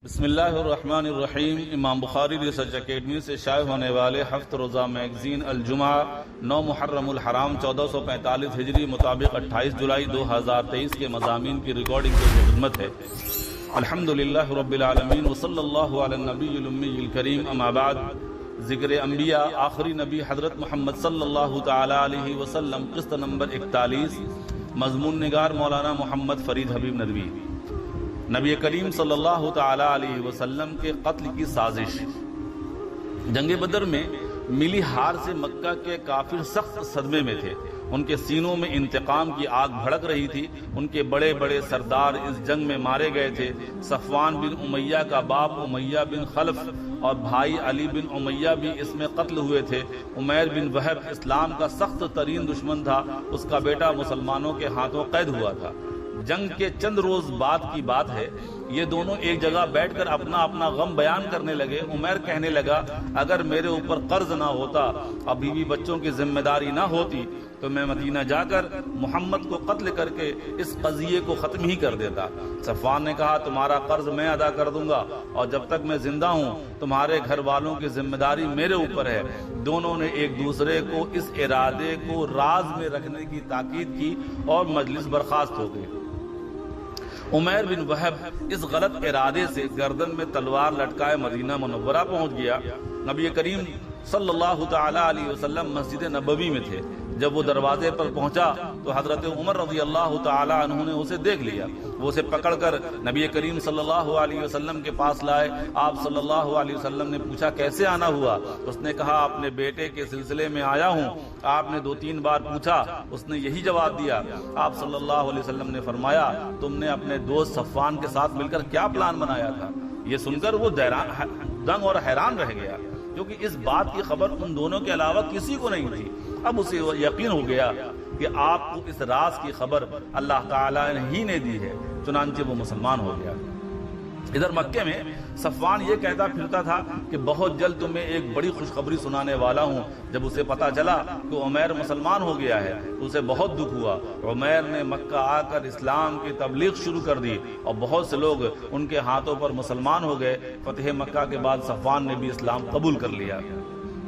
بسم اللہ الرحمن الرحیم۔ امام بخاری ریسرچ اکیڈمی سے شائع ہونے والے ہفت روزہ میگزین الجمعہ 9 محرم الحرام 1445 ہجری مطابق 28 جولائی 2023 کے مضامین کی ریکارڈنگ کی خدمت ہے۔ الحمدللہ رب العالمین وصلی اللہ علی النبی الامی الکریم، اما بعد۔ ذکر انبیاء، آخری نبی حضرت محمد صلی اللہ تعالی علیہ وسلم، قسط نمبر 41، مضمون نگار مولانا محمد فرید حبیب ندوی۔ نبی کریم صلی اللہ تعالی علیہ وسلم کے قتل کی سازش۔ جنگ بدر میں ملی ہار سے مکہ کے کافر سخت صدمے میں تھے۔ ان کے سینوں میں انتقام کی آگ بھڑک رہی تھی۔ ان کے بڑے بڑے سردار اس جنگ میں مارے گئے تھے۔ صفوان بن امیہ کا باپ امیہ بن خلف اور بھائی علی بن امیہ بھی اس میں قتل ہوئے تھے۔ عمیر بن وہب اسلام کا سخت ترین دشمن تھا۔ اس کا بیٹا مسلمانوں کے ہاتھوں قید ہوا تھا۔ جنگ کے چند روز بعد کی بات ہے، یہ دونوں ایک جگہ بیٹھ کر اپنا اپنا غم بیان کرنے لگے۔ عمیر کہنے لگا، اگر میرے اوپر قرض نہ ہوتا اور بیوی بچوں کی ذمہ داری نہ ہوتی تو میں مدینہ جا کر محمد کو قتل کر کے اس قضیے کو ختم ہی کر دیتا۔ صفوان نے کہا، تمہارا قرض میں ادا کر دوں گا اور جب تک میں زندہ ہوں تمہارے گھر والوں کی ذمہ داری میرے اوپر ہے۔ دونوں نے ایک دوسرے کو اس ارادے کو راز میں رکھنے کی تاکید کی اور مجلس برخاست ہو گئی۔ عمیر بن وہب اس غلط ارادے سے گردن میں تلوار لٹکائے مدینہ منورہ پہنچ گیا۔ نبی کریم صلی اللہ تعالی علیہ وسلم مسجد نبوی میں تھے۔ جب وہ دروازے پر پہنچا تو حضرت عمر رضی اللہ تعالی عنہ نے اسے دیکھ لیا۔ وہ اسے پکڑ کر نبی کریم صلی اللہ علیہ وسلم کے پاس لائے۔ آپ صلی اللہ علیہ وسلم نے پوچھا، کیسے آنا ہوا؟ اس نے کہا، اپنے بیٹے کے سلسلے میں آیا ہوں۔ آپ نے 2-3 بار پوچھا، اس نے یہی جواب دیا۔ آپ صلی اللہ علیہ وسلم نے فرمایا، تم نے اپنے دوست صفوان کے ساتھ مل کر کیا پلان بنایا تھا؟ یہ سن کر وہ دنگ اور حیران رہ گیا، کیونکہ اس بات کی خبر ان دونوں کے علاوہ کسی کو نہیں تھی۔ اب اسے یقین ہو گیا کہ آپ کو اس راز کی خبر اللہ تعالیٰ نے ہی نے دی ہے، چنانچہ وہ مسلمان ہو گیا۔ ادھر مکے میں صفوان یہ کہتا پھرتا تھا کہ بہت جلد تمہیں ایک بڑی خوشخبری سنانے والا ہوں۔ جب اسے پتا چلا کہ عمیر مسلمان ہو گیا ہے تو اسے بہت دکھ ہوا۔ عمیر نے مکہ آ کر اسلام کی تبلیغ شروع کر دی اور بہت سے لوگ ان کے ہاتھوں پر مسلمان ہو گئے۔ فتح مکہ کے بعد صفوان نے بھی اسلام قبول کر لیا۔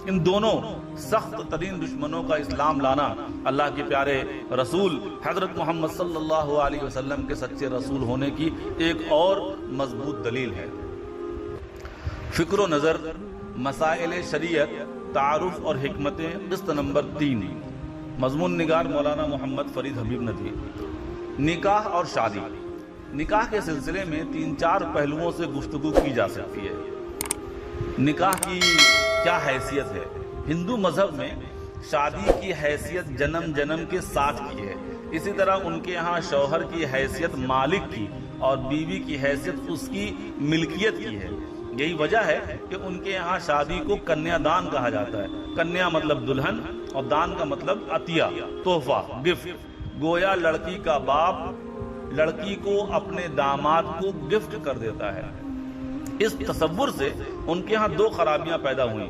ان دونوں سخت ترین دشمنوں کا اسلام لانا اللہ کے پیارے رسول حضرت محمد صلی اللہ علیہ وسلم کے سچے رسول ہونے کی ایک اور مضبوط دلیل ہے۔ فکر و نظر، مسائل شریعت، تعارف اور حکمتیں، قسط نمبر 3، مضمون نگار مولانا محمد فرید حبیب ندوی۔ نکاح اور شادی۔ نکاح کے سلسلے میں 3-4 پہلوؤں سے گفتگو کی جا سکتی ہے۔ نکاح کی کیا حیثیت ہے؟ ہندو مذہب میں شادی کی حیثیت جنم جنم کے ساتھ کی ہے۔ اسی طرح ان کے ہاں شوہر کی حیثیت مالک کی اور بیوی کی حیثیت اس کی ملکیت کی ہے۔ یہی وجہ ہے کہ ان کے یہاں شادی کو کنیا دان کہا جاتا ہے۔ کنیا مطلب دلہن اور دان کا مطلب عطیہ، تحفہ، گفٹ۔ گویا لڑکی کا باپ لڑکی کو اپنے داماد کو گفٹ کر دیتا ہے۔ اس تصور سے ان کے ہاں 2 خرابیاں پیدا ہوئیں۔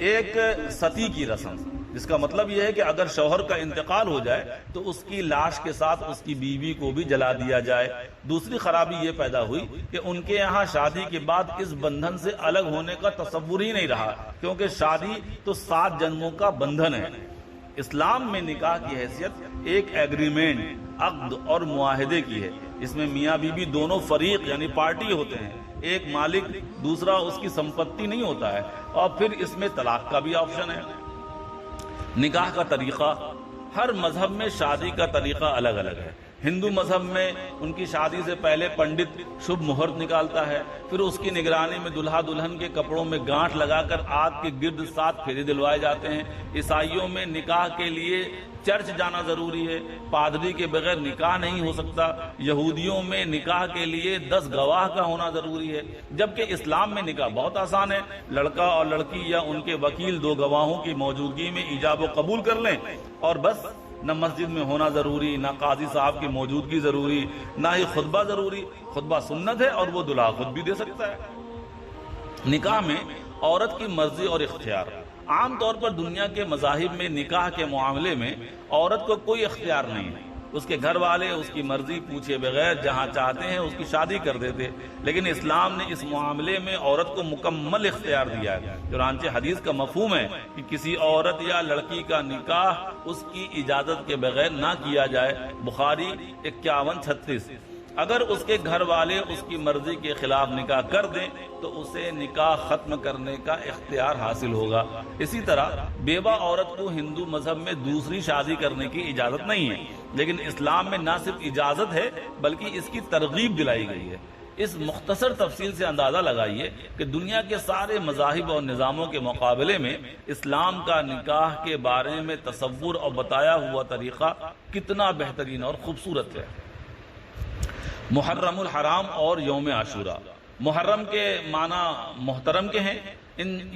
ایک ستی کی رسم، جس کا مطلب یہ ہے کہ اگر شوہر کا انتقال ہو جائے تو اس کی لاش کے ساتھ اس کی بیوی کو بھی جلا دیا جائے۔ دوسری خرابی یہ پیدا ہوئی کہ ان کے یہاں شادی کے بعد اس بندھن سے الگ ہونے کا تصور ہی نہیں رہا، کیونکہ شادی تو 7 جنموں کا بندھن ہے۔ اسلام میں نکاح کی حیثیت ایک ایگریمنٹ، عقد اور معاہدے کی ہے۔ اس میں میاں بیوی دونوں فریق یعنی پارٹی ہوتے ہیں، ایک مالک دوسرا اس کی سمپتی نہیں ہوتا ہے، اور پھر اس میں طلاق کا بھی آپشن ہے۔ نکاح کا طریقہ، ہر مذہب میں شادی کا طریقہ الگ الگ ہے۔ ہندو مذہب میں ان کی شادی سے پہلے پنڈت شبھ مہورت نکالتا ہے، پھر اس کی نگرانی میں دلہا دلہن کے کپڑوں میں گانٹھ لگا کر آگ کے گرد 7 پھیرے دلوائے جاتے ہیں۔ عیسائیوں میں نکاح کے لیے چرچ جانا ضروری ہے، پادری کے بغیر نکاح نہیں ہو سکتا۔ یہودیوں میں نکاح کے لیے 10 گواہ کا ہونا ضروری ہے، جبکہ اسلام میں نکاح بہت آسان ہے۔ لڑکا اور لڑکی یا ان کے وکیل 2 گواہوں کی موجودگی میں ایجاب و قبول کر لیں اور بس۔ نہ مسجد میں ہونا ضروری، نہ قاضی صاحب کی موجودگی ضروری، نہ ہی خطبہ ضروری۔ خطبہ سنت ہے اور وہ دلہا خود بھی دے سکتا ہے۔ نکاح میں عورت کی مرضی اور اختیار۔ عام طور پر دنیا کے مذاہب میں نکاح کے معاملے میں عورت کو کوئی اختیار نہیں ہے۔ اس کے گھر والے اس کی مرضی پوچھے بغیر جہاں چاہتے ہیں اس کی شادی کر دیتے، لیکن اسلام نے اس معاملے میں عورت کو مکمل اختیار دیا ہے۔ چنانچہ حدیث کا مفہوم ہے کہ کسی عورت یا لڑکی کا نکاح اس کی اجازت کے بغیر نہ کیا جائے۔ بخاری 5136۔ اگر اس کے گھر والے اس کی مرضی کے خلاف نکاح کر دیں تو اسے نکاح ختم کرنے کا اختیار حاصل ہوگا۔ اسی طرح بیوہ عورت کو ہندو مذہب میں دوسری شادی کرنے کی اجازت نہیں ہے، لیکن اسلام میں نہ صرف اجازت ہے بلکہ اس کی ترغیب دلائی گئی ہے۔ اس مختصر تفصیل سے اندازہ لگائیے کہ دنیا کے سارے مذاہب اور نظاموں کے مقابلے میں اسلام کا نکاح کے بارے میں تصور اور بتایا ہوا طریقہ کتنا بہترین اور خوبصورت ہے۔ محرم الحرام اور یوم عاشورہ۔ محرم کے معنی محترم کے ہیں۔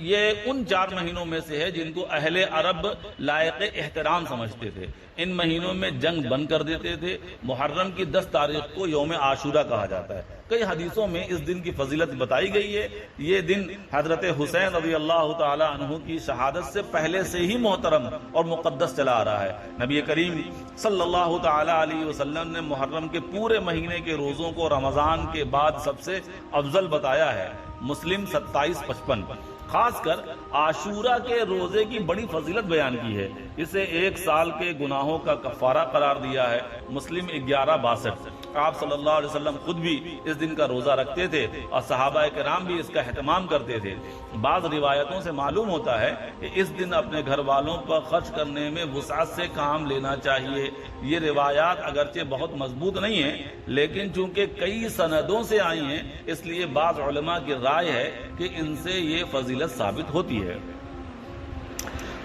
یہ ان 4 مہینوں میں سے ہے جن کو اہل عرب لائق احترام سمجھتے تھے۔ ان مہینوں میں جنگ بند کر دیتے تھے۔ محرم کی 10 تاریخ کو یوم عاشورہ کہا جاتا ہے۔ کئی حدیثوں میں اس دن کی فضیلت بتائی گئی ہے۔ یہ دن حضرت حسین رضی اللہ تعالی عنہ کی شہادت سے پہلے سے ہی محترم اور مقدس چلا آ رہا ہے۔ نبی کریم صلی اللہ تعالی علیہ وسلم نے محرم کے پورے مہینے کے روزوں کو رمضان کے بعد سب سے افضل بتایا ہے۔ مسلم 2755۔ خاص کر عاشورہ کے روزے کی بڑی فضیلت بیان کی ہے۔ اسے 1 سال کے گناہوں کا کفارہ قرار دیا ہے۔ مسلم 1162۔ آپ صلی اللہ علیہ وسلم خود بھی اس دن کا روزہ رکھتے تھے اور صحابہ کرام بھی اس کا اہتمام کرتے تھے۔ بعض روایتوں سے معلوم ہوتا ہے کہ اس دن اپنے گھر والوں پر خرچ کرنے میں وسعت سے کام لینا چاہیے۔ یہ روایات اگرچہ بہت مضبوط نہیں ہیں، لیکن چونکہ کئی سندوں سے آئی ہیں اس لیے بعض علماء کی رائے ہے کہ ان سے یہ فضیلت ثابت ہوتی ہے۔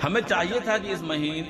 ہمیں چاہیے تھا کہ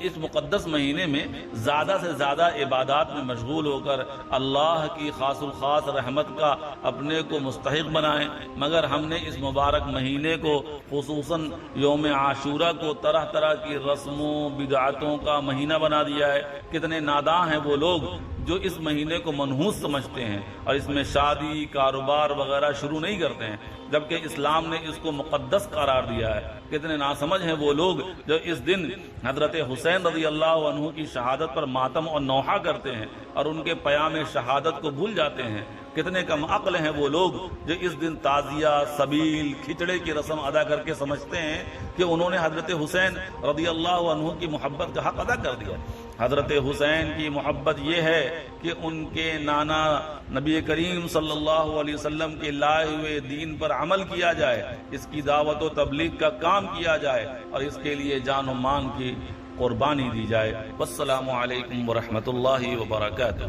اس مقدس مہینے میں زیادہ سے زیادہ عبادات میں مشغول ہو کر اللہ کی خاص الخاص رحمت کا اپنے کو مستحق بنائیں، مگر ہم نے اس مبارک مہینے کو خصوصاً یوم عاشورہ کو طرح طرح کی رسموں بدعتوں کا مہینہ بنا دیا ہے۔ کتنے ناداں ہیں وہ لوگ جو اس مہینے کو منحوس سمجھتے ہیں اور اس میں شادی کاروبار وغیرہ شروع نہیں کرتے ہیں، جبکہ اسلام نے اس کو مقدس قرار دیا ہے۔ کتنے ناسمجھ ہیں وہ لوگ جو اس دن حضرت حسین رضی اللہ عنہ کی شہادت پر ماتم اور نوحہ کرتے ہیں اور ان کے پیام شہادت کو بھول جاتے ہیں۔ کتنے کم عقل ہیں وہ لوگ جو اس دن تعزیہ سبیل کھچڑے کی رسم ادا کر کے سمجھتے ہیں کہ انہوں نے حضرت حسین رضی اللہ عنہ کی محبت کا حق ادا کر دیا۔ حضرت حسین کی محبت یہ ہے کہ ان کے نانا نبی کریم صلی اللہ علیہ وسلم کے لائے ہوئے دین پر عمل کیا جائے، اس کی دعوت و تبلیغ کا کام کیا جائے اور اس کے لیے جان و مان کی قربانی دی جائے۔ والسلام علیکم ورحمۃ اللہ وبرکاتہ۔